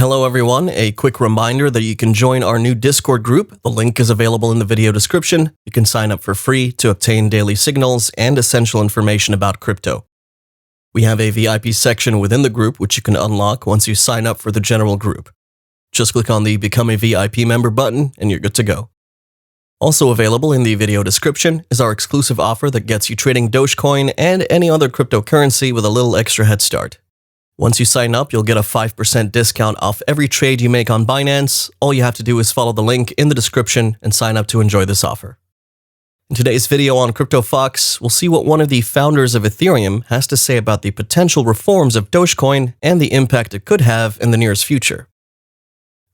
Hello everyone, a quick reminder that you can join our new Discord group. The link is available in the video description. You can sign up for free to obtain daily signals and essential information about crypto. We have a VIP section within the group which you can unlock once you sign up for the general group. Just click on the Become a VIP Member button and you're good to go. Also available in the video description is our exclusive offer that gets you trading Dogecoin and any other cryptocurrency with a little extra head start. Once you sign up, you'll get a 5% discount off every trade you make on Binance. All you have to do is follow the link in the description and sign up to enjoy this offer. In today's video on CryptoFox, we'll see what one of the founders of Ethereum has to say about the potential reforms of Dogecoin and the impact it could have in the nearest future.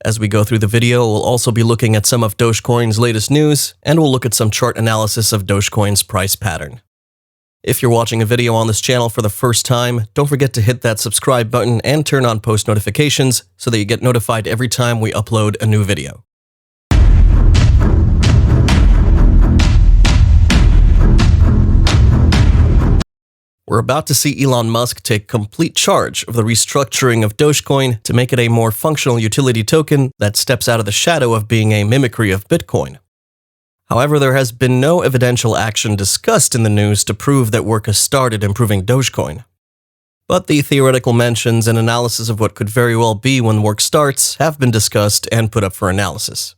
As we go through the video, we'll also be looking at some of Dogecoin's latest news, and we'll look at some chart analysis of Dogecoin's price pattern. If you're watching a video on this channel for the first time, don't forget to hit that subscribe button and turn on post notifications so that you get notified every time we upload a new video. We're about to see Elon Musk take complete charge of the restructuring of Dogecoin to make it a more functional utility token that steps out of the shadow of being a mimicry of Bitcoin. However, there has been no evidential action discussed in the news to prove that work has started improving Dogecoin. But the theoretical mentions and analysis of what could very well be when work starts have been discussed and put up for analysis.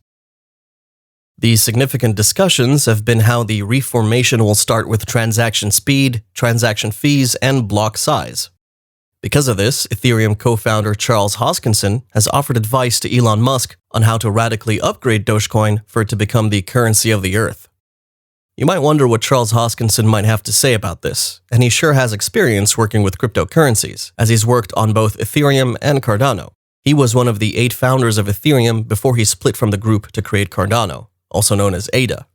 The significant discussions have been how the reformation will start with transaction speed, transaction fees, and block size. Because of this, Ethereum co-founder Charles Hoskinson has offered advice to Elon Musk on how to radically upgrade Dogecoin for it to become the currency of the earth. You might wonder what Charles Hoskinson might have to say about this, and he sure has experience working with cryptocurrencies, as he's worked on both Ethereum and Cardano. He was one of the 8 founders of Ethereum before he split from the group to create Cardano, also known as ADA.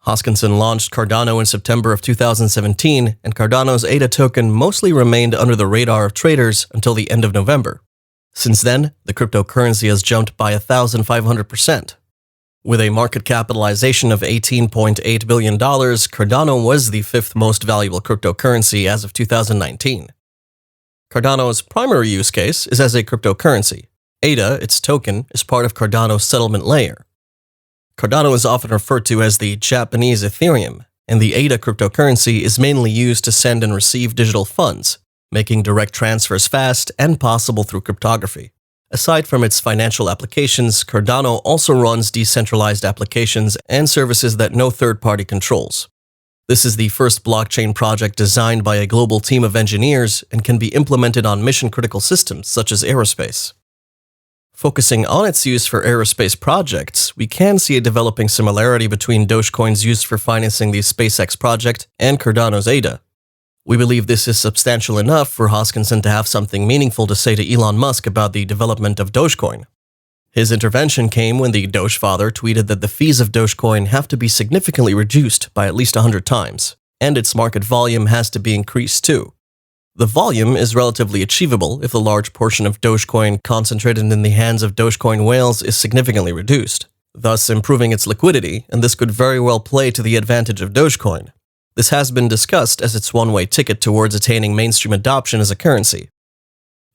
Hoskinson launched Cardano in September of 2017, and Cardano's ADA token mostly remained under the radar of traders until the end of November. Since then, the cryptocurrency has jumped by 1,500%. With a market capitalization of $18.8 billion, Cardano was the 5th most valuable cryptocurrency as of 2019. Cardano's primary use case is as a cryptocurrency. ADA, its token, is part of Cardano's settlement layer. Cardano is often referred to as the Japanese Ethereum, and the ADA cryptocurrency is mainly used to send and receive digital funds, making direct transfers fast and possible through cryptography. Aside from its financial applications, Cardano also runs decentralized applications and services that no third party controls. This is the first blockchain project designed by a global team of engineers and can be implemented on mission-critical systems such as aerospace. Focusing on its use for aerospace projects, we can see a developing similarity between Dogecoin's use for financing the SpaceX project and Cardano's ADA. We believe this is substantial enough for Hoskinson to have something meaningful to say to Elon Musk about the development of Dogecoin. His intervention came when the Doge father tweeted that the fees of Dogecoin have to be significantly reduced by at least 100 times, and its market volume has to be increased too. The volume is relatively achievable if the large portion of Dogecoin concentrated in the hands of Dogecoin whales is significantly reduced, thus improving its liquidity, and this could very well play to the advantage of Dogecoin. This has been discussed as its one-way ticket towards attaining mainstream adoption as a currency.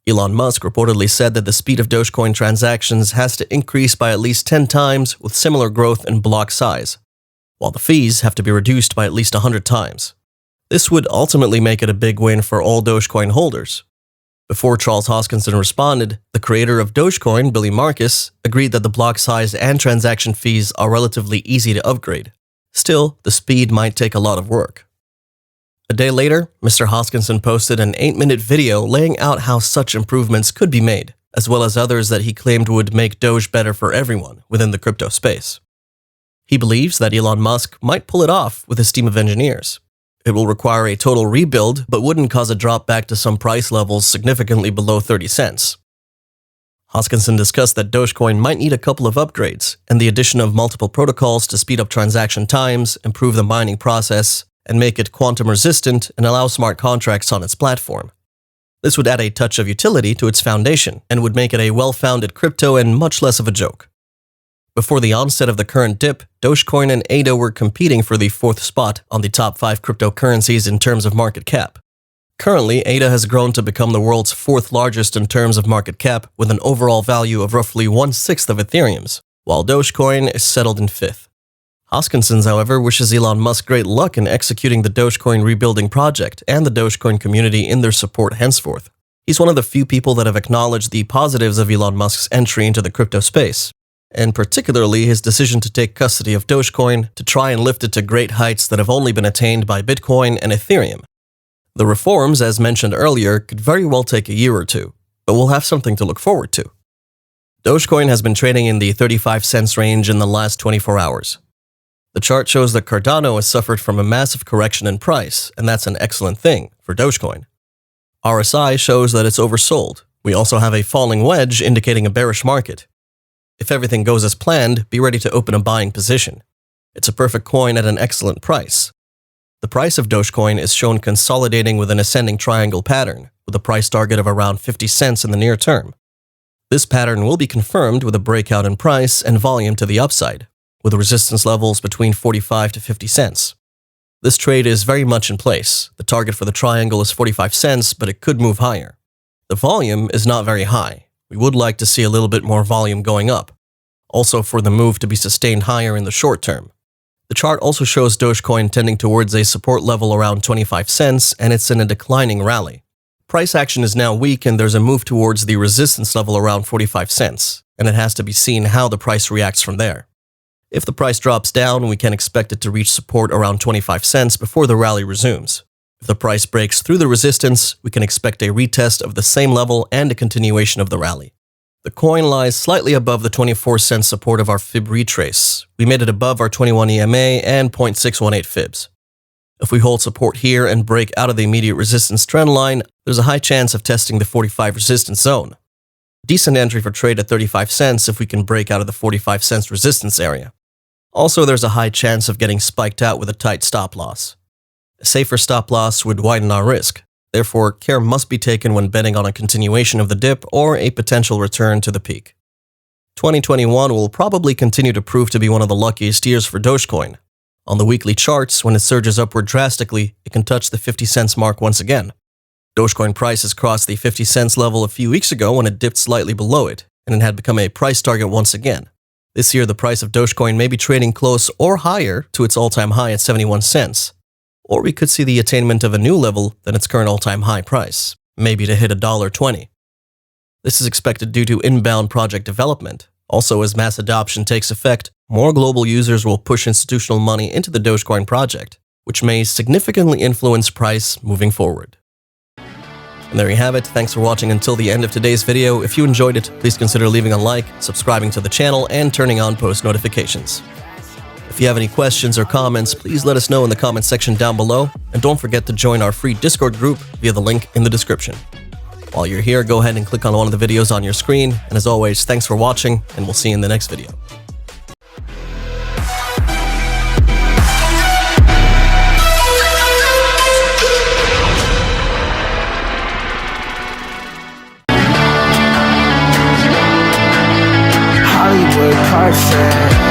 Elon Musk reportedly said that the speed of Dogecoin transactions has to increase by at least 10 times with similar growth in block size, while the fees have to be reduced by at least 100 times. This would ultimately make it a big win for all Dogecoin holders. Before Charles Hoskinson responded, the creator of Dogecoin, Billy Marcus, agreed that the block size and transaction fees are relatively easy to upgrade. Still, the speed might take a lot of work. A day later, Mr. Hoskinson posted an 8-minute video laying out how such improvements could be made, as well as others that he claimed would make Doge better for everyone within the crypto space. He believes that Elon Musk might pull it off with his team of engineers. It will require a total rebuild, but wouldn't cause a drop back to some price levels significantly below 30 cents. Hoskinson discussed that Dogecoin might need a couple of upgrades, and the addition of multiple protocols to speed up transaction times, improve the mining process, and make it quantum resistant and allow smart contracts on its platform. This would add a touch of utility to its foundation, and would make it a well-founded crypto and much less of a joke. Before the onset of the current dip, Dogecoin and ADA were competing for the 4th spot on the top 5 cryptocurrencies in terms of market cap. Currently, ADA has grown to become the world's fourth largest in terms of market cap, with an overall value of roughly 1/6 of Ethereum's, while Dogecoin is settled in fifth. Hoskinson's, however, wishes Elon Musk great luck in executing the Dogecoin rebuilding project and the Dogecoin community in their support henceforth. He's one of the few people that have acknowledged the positives of Elon Musk's entry into the crypto space, and particularly his decision to take custody of Dogecoin to try and lift it to great heights that have only been attained by Bitcoin and Ethereum. The reforms, as mentioned earlier, could very well take a year or two, but we'll have something to look forward to. Dogecoin has been trading in the 35 cents range in the last 24 hours. The chart shows that Cardano has suffered from a massive correction in price, and that's an excellent thing for Dogecoin. RSI shows that it's oversold. We also have a falling wedge indicating a bearish market. If everything goes as planned, be ready to open a buying position. It's a perfect coin at an excellent price. The price of Dogecoin is shown consolidating with an ascending triangle pattern, with a price target of around 50 cents in the near term. This pattern will be confirmed with a breakout in price and volume to the upside, with resistance levels between 45 to 50 cents. This trade is very much in place. The target for the triangle is 45 cents, but it could move higher. The volume is not very high. We would like to see a little bit more volume going up, also for the move to be sustained higher in the short term. The chart also shows Dogecoin tending towards a support level around 25 cents, and it's in a declining rally. Price action is now weak, and there's a move towards the resistance level around 45 cents, and it has to be seen how the price reacts from there. If the price drops down, we can expect it to reach support around 25 cents before the rally resumes. If the price breaks through the resistance, we can expect a retest of the same level and a continuation of the rally. The coin lies slightly above the 24-cent support of our fib retrace. We made it above our 21 EMA and 0.618 fibs. If we hold support here and break out of the immediate resistance trend line, there's a high chance of testing the 45 resistance zone. Decent entry for trade at 35 cents if we can break out of the 45 cents resistance area. Also, there's a high chance of getting spiked out with a tight stop loss. A safer stop loss would widen our risk. Therefore, care must be taken when betting on a continuation of the dip or a potential return to the peak. 2021 will probably continue to prove to be one of the luckiest years for Dogecoin. On the weekly charts, when it surges upward drastically, it can touch the 50 cents mark once again. Dogecoin price has crossed the 50 cents level a few weeks ago when it dipped slightly below it, and it had become a price target once again. This year, the price of Dogecoin may be trading close or higher to its all-time high at 71 cents. Or we could see the attainment of a new level than its current all-time high price, maybe to hit $1.20. This is expected due to inbound project development. Also, as mass adoption takes effect, more global users will push institutional money into the Dogecoin project, which may significantly influence price moving forward. And there you have it. Thanks for watching until the end of today's video. If you enjoyed it, please consider leaving a like, subscribing to the channel, and turning on post notifications. If you have any questions or comments, please let us know in the comments section down below, and don't forget to join our free Discord group via the link in the description. While you're here, go ahead and click on one of the videos on your screen, and as always, thanks for watching, and we'll see you in the next video. Hollywood Carson.